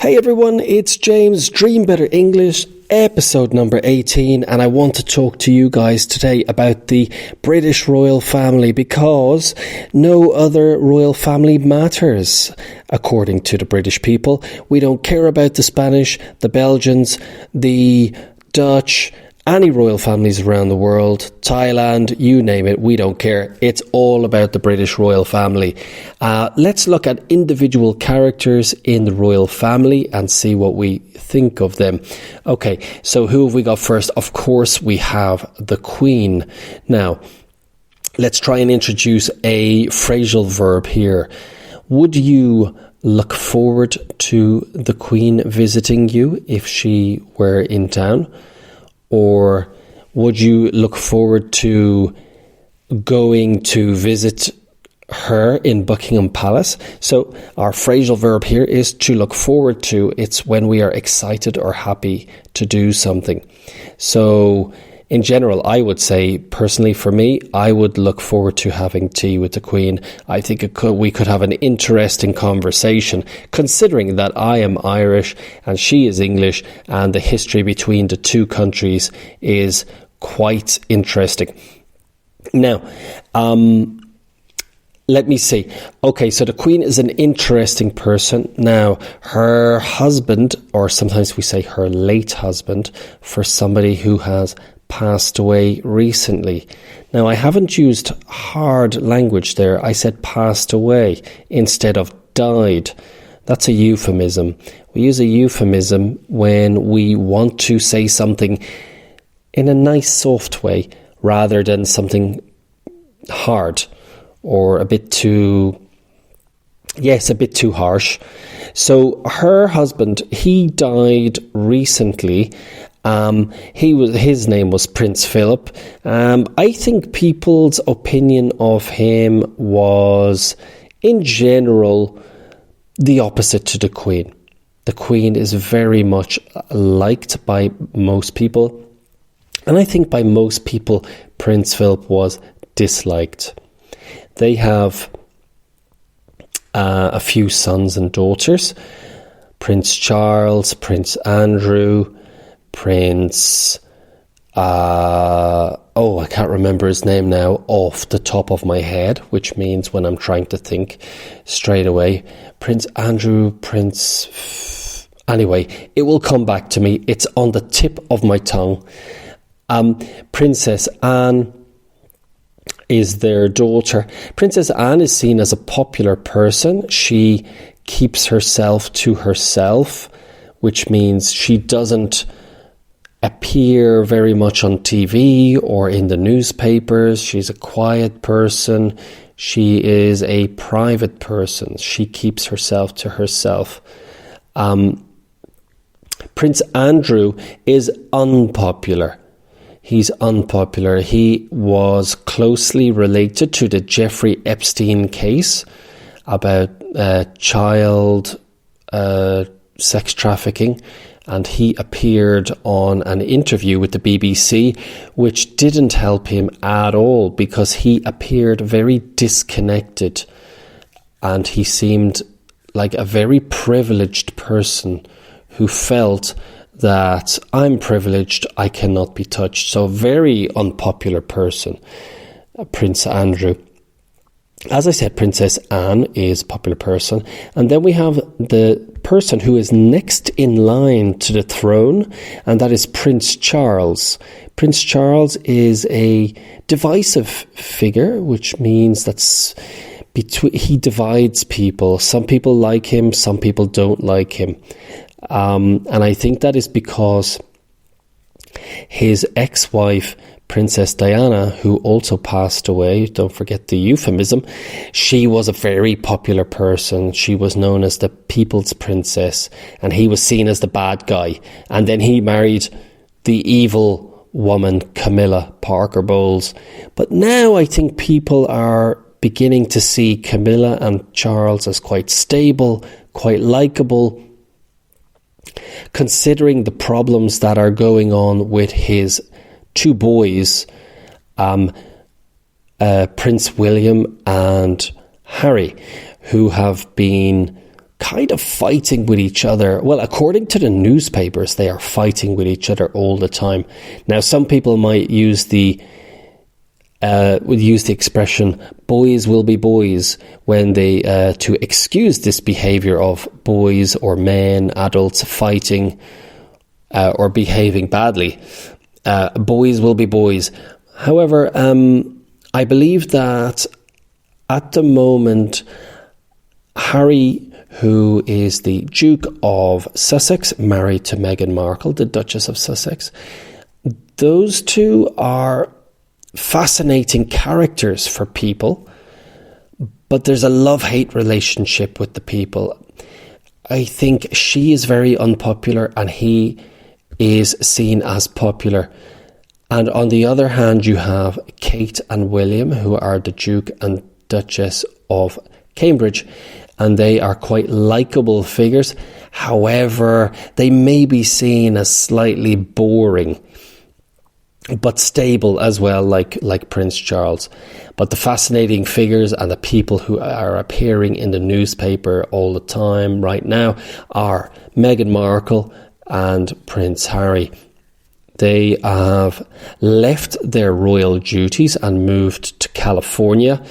Hey everyone, it's James, Dream Better English, episode number 18, and I want to talk to you guys today about the British royal family because no other royal family matters. According to the British people, we don't care about the Spanish, the Belgians, the Dutch, any royal families around the world, Thailand, you name it, we don't care. It's all about the British royal family. Let's look at individual characters in the royal family and see what we think of them. Okay, so who have we got first? Of course, we have the Queen. Now, let's try and introduce a phrasal verb here. Would you look forward to the Queen visiting you if she were in town? Or would you look forward to going to visit her in Buckingham Palace? So our phrasal verb here is to look forward to. It's when we are excited or happy to do something. So in general, I would say, personally for me, I would look forward to having tea with the Queen. I think we could have an interesting conversation, considering that I am Irish and she is English, and the history between the two countries is quite interesting. Now, let me see. Okay, so the Queen is an interesting person. Now, her husband, or sometimes we say her late husband, for somebody who has passed away recently. Now, I haven't used hard language there. I said passed away instead of died. That's a euphemism. We use a euphemism when we want to say something in a nice, soft way rather than something hard or a bit too harsh. So her husband, he died recently. His name was Prince Philip. I think people's opinion of him was, in general, the opposite to the Queen. The Queen is very much liked by most people, and I think by most people, Prince Philip was disliked. They have a few sons and daughters: Prince Charles, Prince Andrew, Prince, I can't remember his name now off the top of my head, which means when I'm trying to think straight away, Prince Andrew, anyway, it will come back to me. It's on the tip of my tongue. Princess Anne is their daughter. Princess Anne is seen as a popular person. She keeps herself to herself, which means she doesn't appear very much on TV or in the newspapers. She's a quiet person. She is a private person. She keeps herself to herself. Prince Andrew is unpopular. He's unpopular. He was closely related to the Jeffrey Epstein case about child sex trafficking. And he appeared on an interview with the BBC, which didn't help him at all because he appeared very disconnected and he seemed like a very privileged person who felt that I'm privileged, I cannot be touched. So very unpopular person, Prince Andrew. As I said, Princess Anne is a popular person. And then we have the person who is next in line to the throne, and that is Prince Charles. Prince Charles is a divisive figure, which means he divides people. Some people like him, some people don't like him. And I think that is because his ex-wife, Princess Diana, who also passed away, don't forget the euphemism, she was a very popular person. She was known as the People's Princess, and he was seen as the bad guy. And then he married the evil woman, Camilla Parker Bowles. But now I think people are beginning to see Camilla and Charles as quite stable, quite likeable, considering the problems that are going on with his two boys, Prince William and Harry, who have been kind of fighting with each other. Well, according to the newspapers, they are fighting with each other all the time. Now, some people might use the expression "boys will be boys" when they to excuse this behaviour of boys or men, adults fighting or behaving badly. Boys will be boys. However, I believe that at the moment, Harry, who is the Duke of Sussex, married to Meghan Markle, the Duchess of Sussex, those two are fascinating characters for people, but there's a love-hate relationship with the people. I think she is very unpopular and he is seen as popular. And on the other hand, you have Kate and William, who are the Duke and Duchess of Cambridge, and they are quite likeable figures. However, they may be seen as slightly boring, but stable as well, like Prince Charles. But the fascinating figures and the people who are appearing in the newspaper all the time right now are Meghan Markle and Prince Harry. They have left their royal duties and moved to California,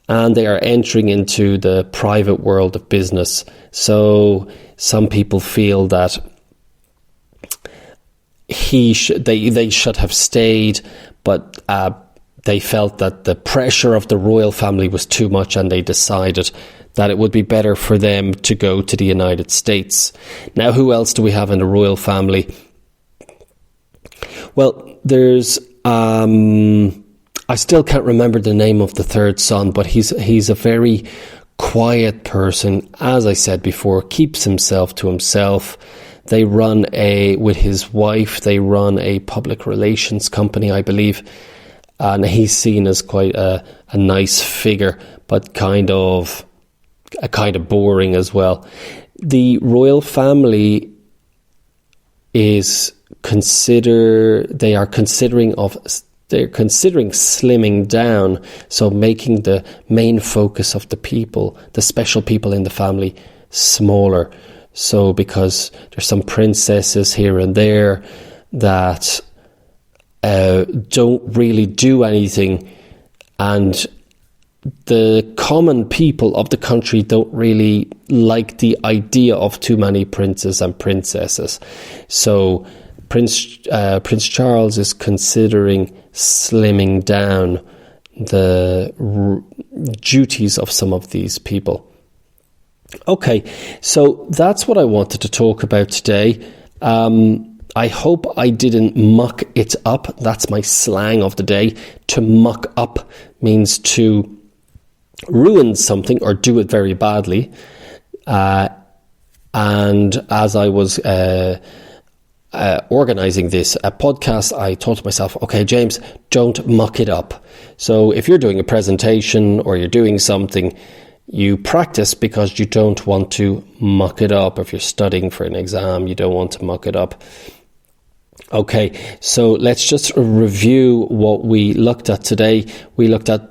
and they are entering into the private world of business. So some people feel that they should have stayed, but they felt that the pressure of the royal family was too much, and they decided that it would be better for them to go to the United States. Now, who else do we have in the royal family? Well, there's I still can't remember the name of the third son, but he's a very quiet person. As I said before, keeps himself to himself. They run with his wife, they run a public relations company, I believe. And he's seen as quite a nice figure, but kind of boring as well. The royal family is they're considering slimming down, so making the main focus of the people, the special people in the family, smaller. So because there's some princesses here and there that don't really do anything, and the common people of the country don't really like the idea of too many princes and princesses. So Prince Charles is considering slimming down the duties of some of these people. Okay, so that's what I wanted to talk about today. I hope I didn't muck it up. That's my slang of the day. To muck up means to ruin something or do it very badly. And as I was organising this podcast, I thought to myself, okay, James, don't muck it up. So if you're doing a presentation or you're doing something, you practice because you don't want to muck it up. If you're studying for an exam, you don't want to muck it up. Okay, so let's just review what we looked at today. We looked at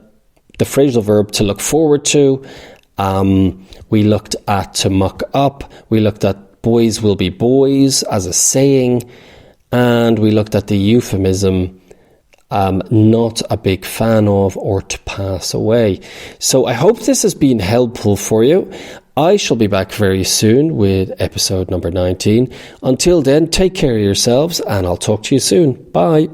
the phrasal verb to look forward to. We looked at to muck up. We looked at boys will be boys as a saying. And we looked at the euphemism not a big fan of, or to pass away. So I hope this has been helpful for you. I shall be back very soon with episode number 19. Until then, take care of yourselves and I'll talk to you soon. Bye.